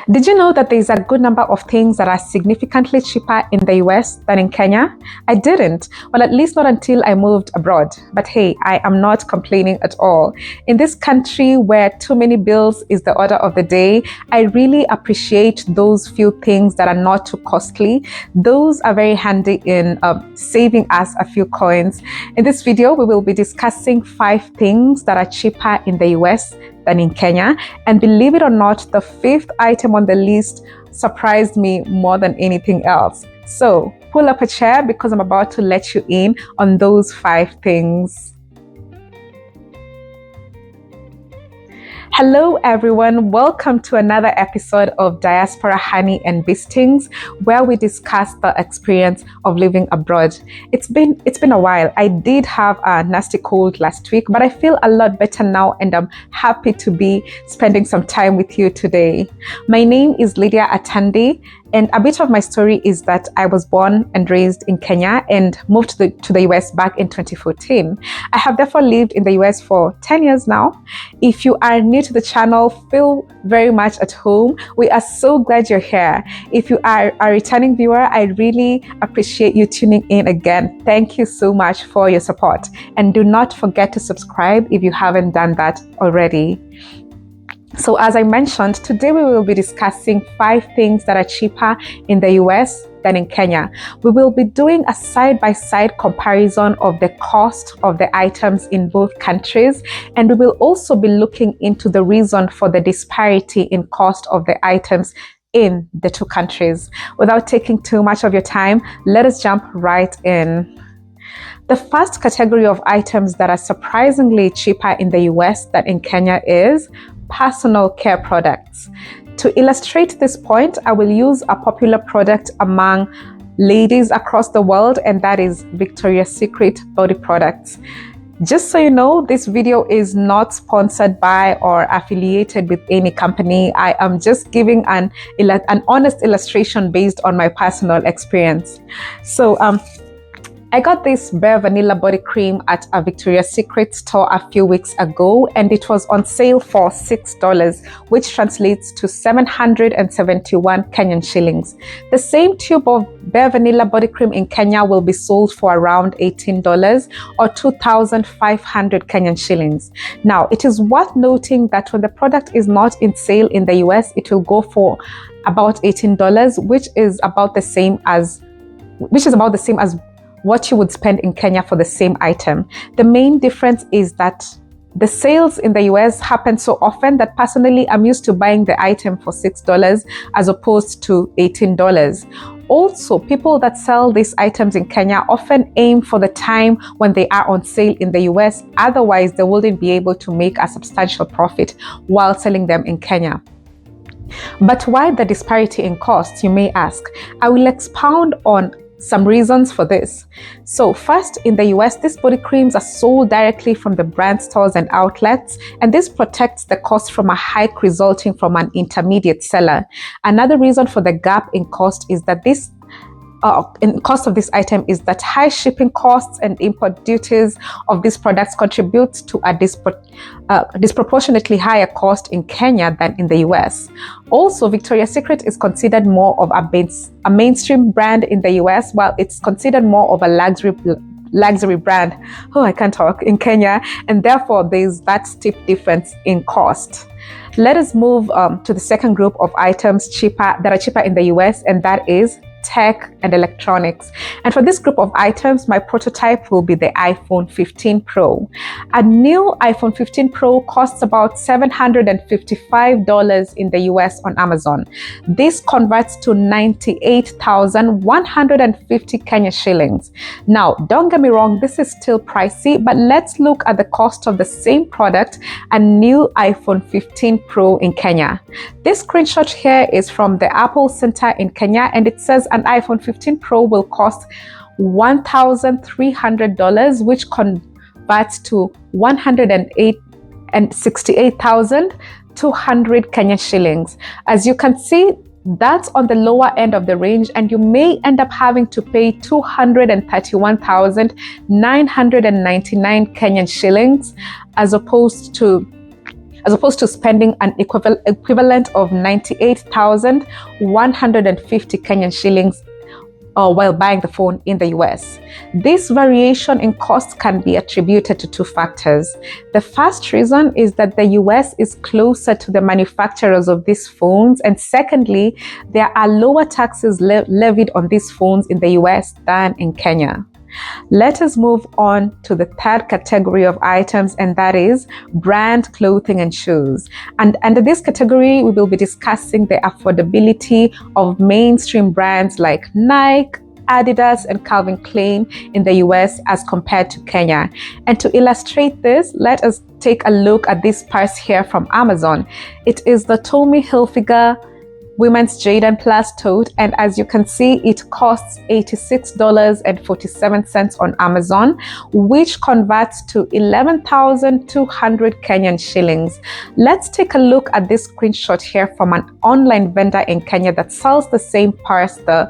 Did you know that there's a good number of things that are significantly cheaper in the US than in Kenya? I didn't. Well, at least not until I moved abroad. But hey, I am not complaining at all. In this country where too many bills is the order of the day, I really appreciate those few things that are not too costly. Those are very handy in saving us a few coins. In this video, we will be discussing 5 things that are cheaper in the US than in Kenya. And believe it or not, the 5th item on the list surprised me more than anything else. So pull up a chair because I'm about to let you in on those 5 things. Hello everyone, welcome to another episode of Diaspora Honey and Beestings, where we discuss the experience of living abroad. It's been a while. I did have a nasty cold last week, but I feel a lot better now and I'm happy to be spending some time with you today. My name is Lydia Atandi, and a bit of my story is that I was born and raised in Kenya and moved to the US back in 2014. I have therefore lived in the US for 10 years now. If you are new to the channel, feel very much at home. We are so glad you're here. If you are a returning viewer, I really appreciate you tuning in again. Thank you so much for your support. And do not forget to subscribe if you haven't done that already. So as I mentioned, today we will be discussing 5 things that are cheaper in the US than in Kenya. We will be doing a side-by-side comparison of the cost of the items in both countries, and we will also be looking into the reason for the disparity in cost of the items in the 2 countries. Without taking too much of your time, let us jump right in. The first category of items that are surprisingly cheaper in the US than in Kenya is personal care products. To illustrate this point, I will use a popular product among ladies across the world, and that is Victoria's Secret body products. Just so you know, this video is not sponsored by or affiliated with any company. I am just giving an honest illustration based on my personal experience. So, I got this Bare Vanilla body cream at a Victoria's Secret store a few weeks ago, and it was on sale for $6, which translates to 771 Kenyan shillings. The same tube of Bare Vanilla body cream in Kenya will be sold for around $18 or 2,500 Kenyan shillings. Now, it is worth noting that when the product is not in sale in the US, it will go for about $18, which is about the same as what you would spend in Kenya for the same item. The main difference is that the sales in the US happen so often that personally I'm used to buying the item for $6 as opposed to $18. Also, people that sell these items in Kenya often aim for the time when they are on sale in the US. Otherwise, they wouldn't be able to make a substantial profit while selling them in Kenya. But why the disparity in costs, you may ask? I will expound on some reasons for this. So first, in the US, these body creams are sold directly from the brand stores and outlets, and this protects the cost from a hike resulting from an intermediate seller. Another reason for the gap in cost is that in cost of this item is that high shipping costs and import duties of these products contribute to a disproportionately higher cost in Kenya than in the US. Also, Victoria's Secret is considered more of a mainstream brand in the US, while it's considered more of a luxury brand, in Kenya, and therefore there's that steep difference in cost. Let us move to the second group of items that are cheaper in the US, and that is tech and electronics. And for this group of items, my prototype will be the iPhone 15 Pro. A new iPhone 15 Pro costs about $755 in the US on Amazon. This converts to 98,150 Kenya shillings. Now, don't get me wrong, this is still pricey, but let's look at the cost of the same product, a new iPhone 15 Pro in Kenya. This screenshot here is from the Apple Center in Kenya, and it says an iPhone 15 Pro will cost $1,300, which converts to 168,200 Kenyan shillings. As you can see, that's on the lower end of the range, and you may end up having to pay 231,999 Kenyan shillings as opposed to as opposed to spending an equivalent of 98,150 Kenyan shillings while buying the phone in the US. This variation in cost can be attributed to two factors. The first reason is that the US is closer to the manufacturers of these phones, and secondly, there are lower taxes levied on these phones in the US than in Kenya. Let us move on to the third category of items, and that is brand clothing and shoes. And under this category, we will be discussing the affordability of mainstream brands like Nike, Adidas, and Calvin Klein in the US as compared to Kenya. And to illustrate this, let us take a look at this purse here from Amazon. It is the Tommy Hilfiger Women's Jadon Plus tote, and as you can see, it costs $86.47 on Amazon, which converts to 11,200 Kenyan shillings. Let's take a look at this screenshot here from an online vendor in Kenya that sells the same purse, the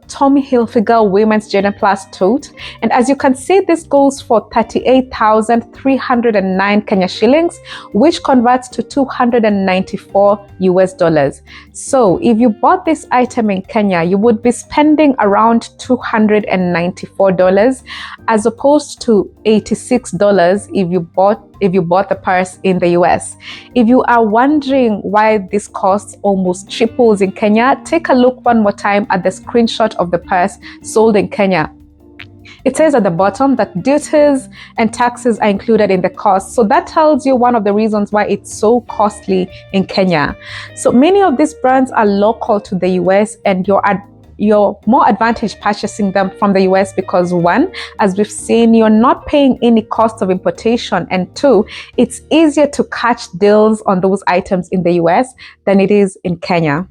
Tommy Hilfiger Women's Jadon Plus tote. And as you can see, this goes for 38,309 Kenya shillings, which converts to $294 US. So if you bought this item in Kenya, you would be spending around $294 as opposed to $86 if you bought the purse in the US. If you are wondering why this cost almost triples in Kenya, take a look one more time at the screenshot of the purse sold in Kenya. It says at the bottom that duties and taxes are included in the cost. So that tells you one of the reasons why it's so costly in Kenya. So many of these brands are local to the US, and you're more advantaged purchasing them from the US because one, as we've seen, you're not paying any cost of importation, and two, it's easier to catch deals on those items in the US than it is in Kenya.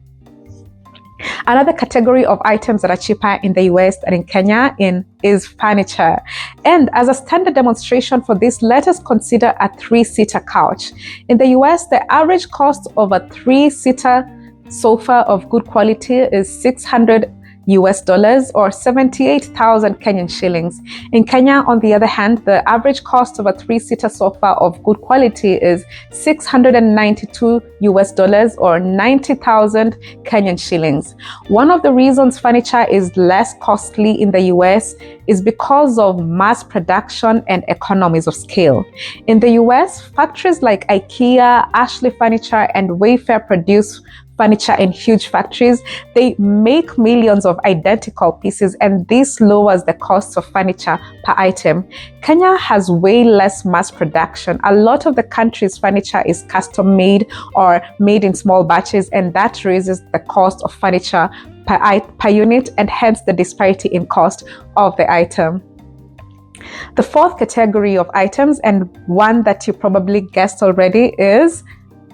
Another category of items that are cheaper in the US than in Kenya is furniture. And as a standard demonstration for this, let us consider a 3-seater couch. In the US, the average cost of a 3-seater sofa of good quality is $600 or 78,000 Kenyan shillings. In Kenya, on the other hand, the average cost of a 3-seater sofa of good quality is $692 or 90,000 Kenyan shillings. One of the reasons furniture is less costly in the US is because of mass production and economies of scale. In the US, factories like IKEA, Ashley Furniture, and Wayfair produce furniture in huge factories. They make millions of identical pieces, and this lowers the cost of furniture per item. Kenya has way less mass production. A lot of the country's furniture is custom made or made in small batches, and that raises the cost of furniture per unit, and hence the disparity in cost of the item. The fourth category of items, and one that you probably guessed already, is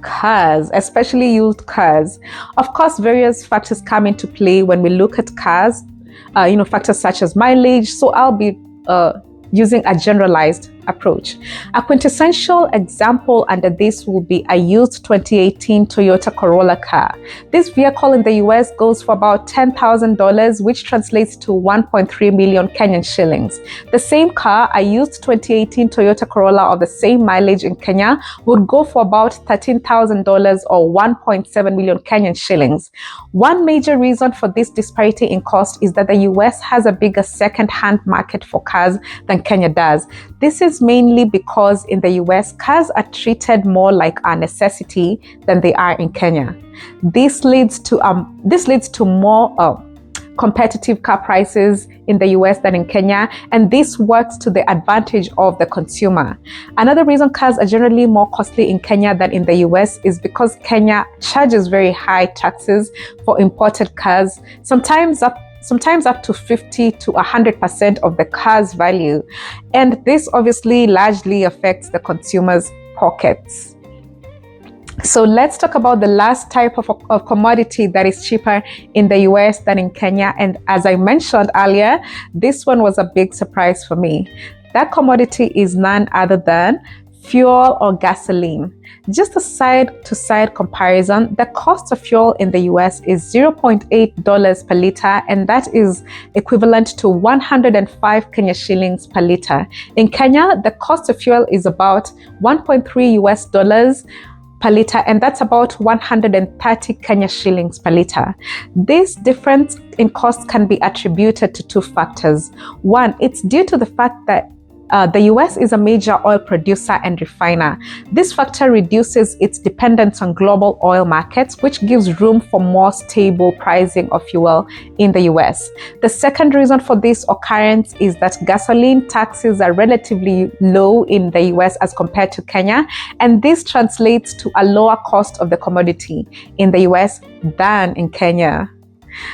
cars, especially used cars. Of course, various factors come into play when we look at cars, factors such as mileage. So I'll be using a generalized approach. A quintessential example under this will be a used 2018 Toyota Corolla car. This vehicle in the US goes for about $10,000, which translates to 1.3 million Kenyan shillings. The same car, a used 2018 Toyota Corolla of the same mileage in Kenya, would go for about $13,000 or 1.7 million Kenyan shillings. One major reason for this disparity in cost is that the US has a bigger second-hand market for cars than Kenya does. This is mainly because in the US, cars are treated more like a necessity than they are in Kenya. This leads to more competitive car prices in the US than in Kenya, and this works to the advantage of the consumer. Another reason cars are generally more costly in Kenya than in the US is because Kenya charges very high taxes for imported cars, sometimes up to 50 to 100% of the car's value. And this obviously largely affects the consumer's pockets. So let's talk about the last type of commodity that is cheaper in the US than in Kenya. And as I mentioned earlier, this one was a big surprise for me. That commodity is none other than fuel or gasoline. Just a side-to-side comparison, the cost of fuel in the US is $0.8 per liter, and that is equivalent to 105 Kenya shillings per liter. In Kenya, the cost of fuel is about 1.3 US dollars per liter, and that's about 130 Kenya shillings per liter. This difference in cost can be attributed to two factors. One, it's due to the fact that the US is a major oil producer and refiner. This factor reduces its dependence on global oil markets, which gives room for more stable pricing of fuel in the US. The second reason for this occurrence is that gasoline taxes are relatively low in the US as compared to Kenya, and this translates to a lower cost of the commodity in the US than in Kenya.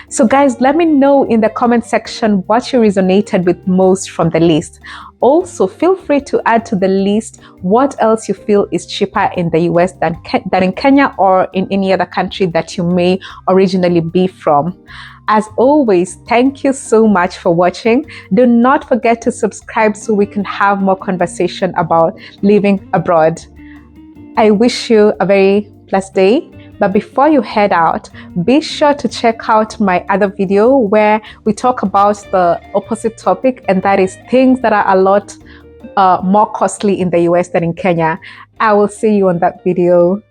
So guys, let me know in the comment section what you resonated with most from the list. Also, feel free to add to the list what else you feel is cheaper in the US than in Kenya or in any other country that you may originally be from. As always, thank you so much for watching. Do not forget to subscribe so we can have more conversation about living abroad. I wish you a very blessed day. But before you head out, be sure to check out my other video where we talk about the opposite topic, and that is things that are a lot more costly in the US than in Kenya. I will see you on that video.